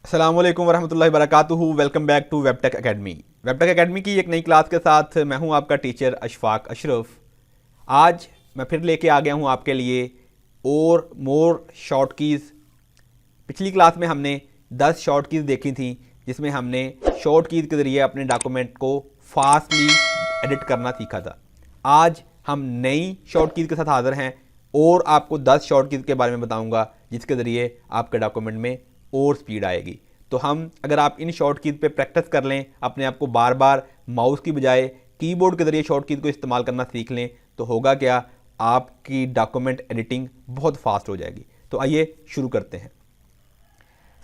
अस्सलाम वालेकुम वरहमतुल्लाहि वबरकातुहू। वेलकम बैक टू वेबटेक एकेडमी। वेबटेक एकेडमी की एक नई क्लास के साथ मैं हूं आपका टीचर अशफाक अशरफ। आज मैं फिर लेके आ गया हूं आपके लिए और मोर शॉर्ट कीज़। पिछली क्लास में हमने 10 शॉर्ट कीज़ देखी थी, जिसमें हमने शॉर्ट कीज़ के ज़रिए अपने डॉक्यूमेंट को फास्टली एडिट करना सीखा था। आज हम नई शॉर्ट कीज़ के साथ हाज़िर हैं और आपको 10 शॉर्ट कीज़ के बारे में बताऊंगा, जिसके ज़रिए आपके डॉक्यूमेंट में और स्पीड आएगी। तो हम अगर आप इन शॉर्ट कीज़ पे प्रैक्टिस कर लें, अपने आप को बार बार माउस की बजाय कीबोर्ड के ज़रिए शॉर्ट कीज़ को इस्तेमाल करना सीख लें, तो होगा क्या, आपकी डॉक्यूमेंट एडिटिंग बहुत फास्ट हो जाएगी। तो आइए शुरू करते हैं।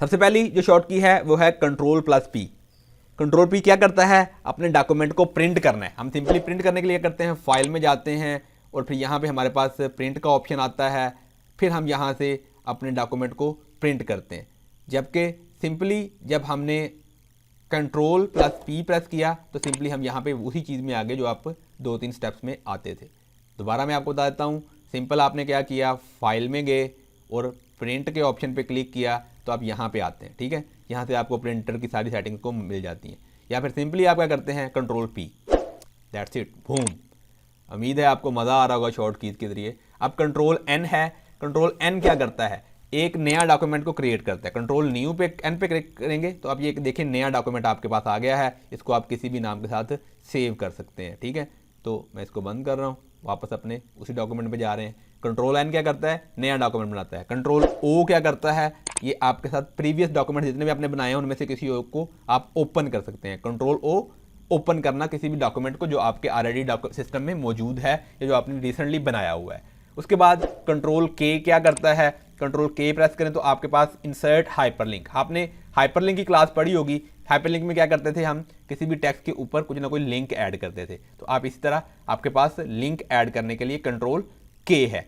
सबसे पहली जो शॉर्ट की है वो है Ctrl+P। Ctrl+P क्या करता है, अपने डॉक्यूमेंट को प्रिंट करना है। हम सिंपली प्रिंट करने के लिए करते हैं, फाइल में जाते हैं और फिर यहाँ पे हमारे पास प्रिंट का ऑप्शन आता है, फिर हम यहाँ से अपने डॉक्यूमेंट को प्रिंट करते हैं। जबकि सिंपली जब हमने Ctrl+P प्रेस किया तो सिंपली हम यहाँ पे उसी चीज़ में आ गए जो आप 2-3 स्टेप्स में आते थे। दोबारा मैं आपको बता देता हूँ। सिंपल आपने क्या किया, फाइल में गए और प्रिंट के ऑप्शन पे क्लिक किया तो आप यहाँ पे आते हैं। ठीक है, यहाँ से आपको प्रिंटर की सारी सेटिंग्स को मिल जाती हैं। या फिर सिंपली आप क्या करते हैं, Ctrl+P, दैट्स इट, बूम। उम्मीद है आपको मज़ा आ रहा होगा शॉर्ट कीज़ के जरिए। अब Ctrl+N है। Ctrl+N क्या करता है, एक नया डॉक्यूमेंट को क्रिएट करता है। कंट्रोल न्यू पे N पे क्लिक करेंगे तो आप ये देखिए नया डॉक्यूमेंट आपके पास आ गया है। इसको आप किसी भी नाम के साथ सेव कर सकते हैं। ठीक है, तो मैं इसको बंद कर रहा हूँ, वापस अपने उसी डॉक्यूमेंट पे जा रहे हैं। Ctrl+N क्या करता है, नया डॉक्यूमेंट बनाता है। Ctrl+O क्या करता है, ये आपके साथ प्रीवियस डॉक्यूमेंट जितने भी आपने बनाए हैं उनमें से किसी एक को आप ओपन कर सकते हैं। Ctrl+O ओपन करना किसी भी डॉक्यूमेंट को जो आपके ऑलरेडी सिस्टम में मौजूद है या जो आपने रिसेंटली बनाया हुआ है। उसके बाद Ctrl+K क्या करता है, Ctrl+K प्रेस करें तो आपके पास इंसर्ट हाइपरलिंक। आपने हाइपरलिंक की क्लास पढ़ी होगी। हाइपरलिंक में क्या करते थे, हम किसी भी टेक्स्ट के ऊपर कुछ ना कोई लिंक ऐड करते थे। तो आप इसी तरह आपके पास लिंक ऐड करने के लिए Ctrl+K है।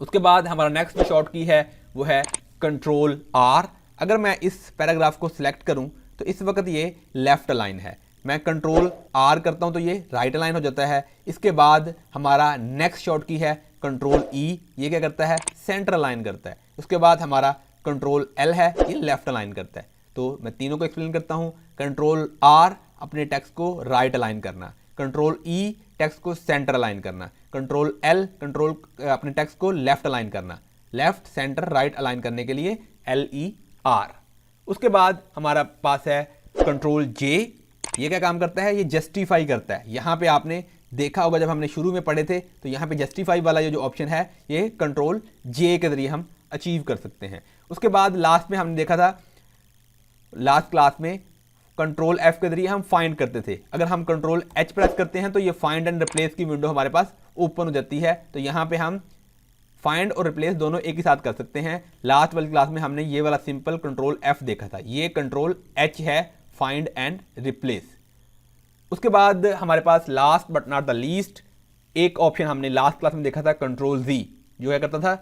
उसके बाद हमारा नेक्स्ट शॉर्ट की है वो है Ctrl+R। अगर मैं इस पैराग्राफ को सिलेक्ट करूं तो इस वक्त ये लेफ्ट अलाइन है। मैं Ctrl+R करता हूं तो ये राइट अलाइन हो जाता है। इसके बाद हमारा नेक्स्ट शॉर्ट की है Ctrl+E। ये क्या करता है, सेंटर अलाइन करता है। उसके बाद हमारा Ctrl+L है, ये लेफ्ट अलाइन करता है। तो मैं तीनों को एक्सप्लेन करता हूँ। Ctrl+R अपने टेक्स्ट को राइट अलाइन करना, Ctrl+E टेक्स्ट को सेंटर अलाइन करना, Ctrl+L अपने टेक्स्ट को लेफ्ट अलाइन करना, लेफ्ट सेंटर राइट अलाइन करने के लिए LER। उसके बाद हमारा पास है Ctrl+J। ये क्या काम करता है, ये जस्टिफाई करता है। यहाँ पे आपने देखा होगा जब हमने शुरू में पढ़े थे तो यहाँ पे जस्टिफाई वाला ये जो ऑप्शन है ये Ctrl+J के जरिए हम अचीव कर सकते हैं। उसके बाद लास्ट में हमने देखा था, लास्ट क्लास में Ctrl+F के जरिए हम फाइंड करते थे। अगर हम Ctrl+H प्रेस करते हैं तो ये फाइंड एंड रिप्लेस की विंडो हमारे पास ओपन हो जाती है। तो यहाँ पे हम फाइंड और रिप्लेस दोनों एक ही साथ कर सकते हैं। लास्ट वाली क्लास में हमने ये वाला सिंपल Ctrl+F देखा था, ये Ctrl+H है, फाइंड एंड रिप्लेस। उसके बाद हमारे पास last but not the least एक ऑप्शन हमने लास्ट क्लास में देखा था, Ctrl+Z, जो क्या करता था,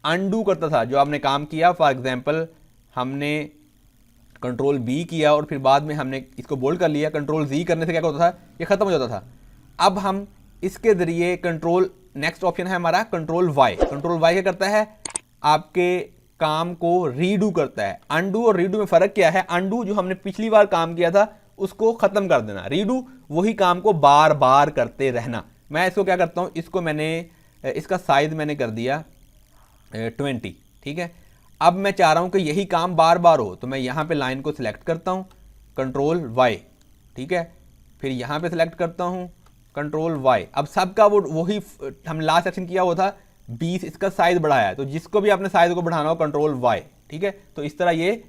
अनडू करता था जो आपने काम किया। फॉर एग्जांपल हमने Ctrl+B किया और फिर बाद में हमने इसको बोल्ड कर लिया। Ctrl+Z करने से क्या होता था, ये खत्म हो जाता था। अब हम इसके जरिए नेक्स्ट ऑप्शन है हमारा Ctrl+Y। Ctrl+Y क्या करता है, आपके काम को रीडू करता है। अनडू और रीडू में फर्क क्या है, अनडू जो हमने पिछली बार काम किया था उसको खत्म कर देना, रीडू वही काम को बार बार करते रहना। मैं इसको क्या करता हूं, इसको मैंने इसका साइज मैंने कर दिया 20। ठीक है, अब मैं चाह रहा हूं कि यही काम बार बार हो, तो मैं यहां पे लाइन को सिलेक्ट करता हूं Ctrl+Y। ठीक है, फिर यहां पे सिलेक्ट करता हूं Ctrl+Y। अब सबका वो वही हम लास्ट सेक्शन किया हुआ था 20, इसका साइज बढ़ाया है। तो जिसको भी आपने साइज को बढ़ाना हो Ctrl+Y। ठीक है, तो इस तरह ये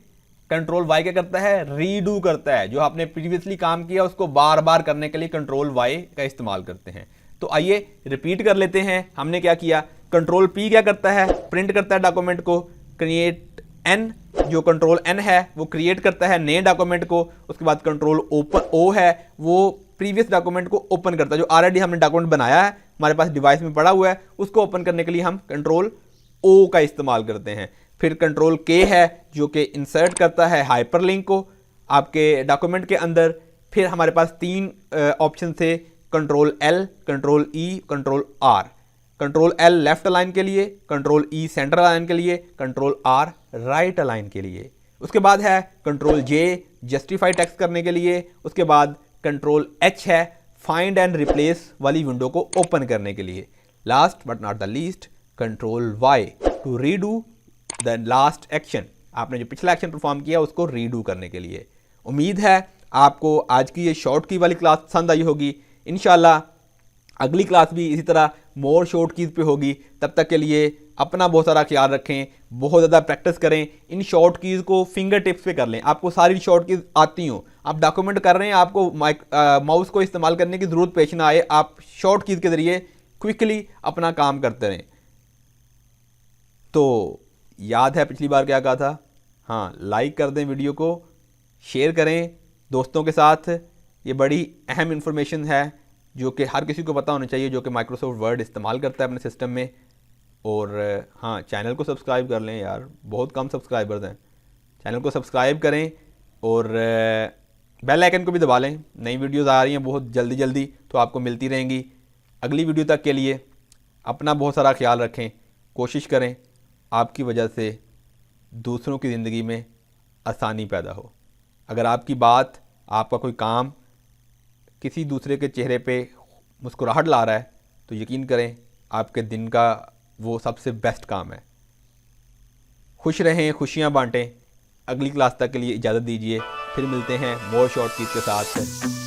Ctrl+Y क्या करता है, रीडू करता है। जो आपने प्रीवियसली काम किया उसको बार बार करने के लिए Ctrl+Y का इस्तेमाल करते हैं। तो आइए रिपीट कर लेते हैं। हमने क्या किया, Ctrl+P क्या करता है, प्रिंट करता है डॉक्यूमेंट को। Create_N जो Ctrl+N है वो क्रिएट करता है नए डॉक्यूमेंट को। उसके बाद Ctrl+O है, वो प्रीवियस डॉक्यूमेंट को ओपन करता है। जो ऑलरेडी हमने डॉक्यूमेंट बनाया है हमारे पास डिवाइस में पड़ा हुआ है, उसको ओपन करने के लिए हम Ctrl+O का इस्तेमाल करते हैं। फिर Ctrl+K है जो कि इंसर्ट करता है हाइपरलिंक को आपके डॉक्यूमेंट के अंदर। फिर हमारे पास 3 ऑप्शन थे, Ctrl+L, Ctrl+E, Ctrl+R। Ctrl+L left align के लिए, Ctrl+E सेंटर अलाइन के लिए, Ctrl+R राइट अलाइन के लिए। उसके बाद है कंट्रोल जे जस्टिफाई टेक्स्ट करने के लिए, उसके बाद कंट्रोल एच है फाइंड एंड रिप्लेस वाली विंडो को ओपन करने के लिए, last but not the least control Y to redo the last action, आपने जो पिछला एक्शन परफॉर्म किया उसको रीडू करने के लिए। उम्मीद है आपको आज की ये शॉर्ट की वाली क्लास पसंद आई होगी। इंशाल्लाह अगली क्लास भी इसी तरह मोर शॉर्ट कीज़ पे होगी। तब तक के लिए अपना बहुत सारा ख्याल रखें, बहुत ज़्यादा प्रैक्टिस करें, इन शॉर्ट कीज़ को फिंगर टिप्स पे कर लें। आपको सारी शॉर्ट कीज़ आती हों, आप डॉक्यूमेंट कर रहे हैं, आपको माउस को इस्तेमाल करने की ज़रूरत पेश ना आए, आप शॉर्ट कीज़ के ज़रिए क्विकली अपना काम करते रहें। तो याद है पिछली बार क्या कहा था? हाँ, लाइक कर दें वीडियो को, शेयर करें दोस्तों के साथ। ये बड़ी अहम इंफॉर्मेशन है जो कि हर किसी को पता होना चाहिए जो कि माइक्रोसॉफ्ट वर्ड इस्तेमाल करता है अपने सिस्टम में। और हाँ, चैनल को सब्सक्राइब कर लें यार, बहुत कम सब्सक्राइबर्स हैं। चैनल को सब्सक्राइब करें और बेल आइकन को भी दबा लें। नई वीडियोज़ आ रही हैं बहुत जल्दी जल्दी, तो आपको मिलती रहेंगी। अगली वीडियो तक के लिए अपना बहुत सारा ख्याल रखें, कोशिश करें आपकी वजह से दूसरों की ज़िंदगी में आसानी पैदा हो। अगर आपकी बात, आपका कोई काम किसी दूसरे के चेहरे पे मुस्कुराहट ला रहा है तो यकीन करें आपके दिन का वो सबसे बेस्ट काम है। खुश रहें, खुशियाँ बांटें। अगली क्लास तक के लिए इजाज़त दीजिए, फिर मिलते हैं मोर शॉर्ट कीज़ के साथ।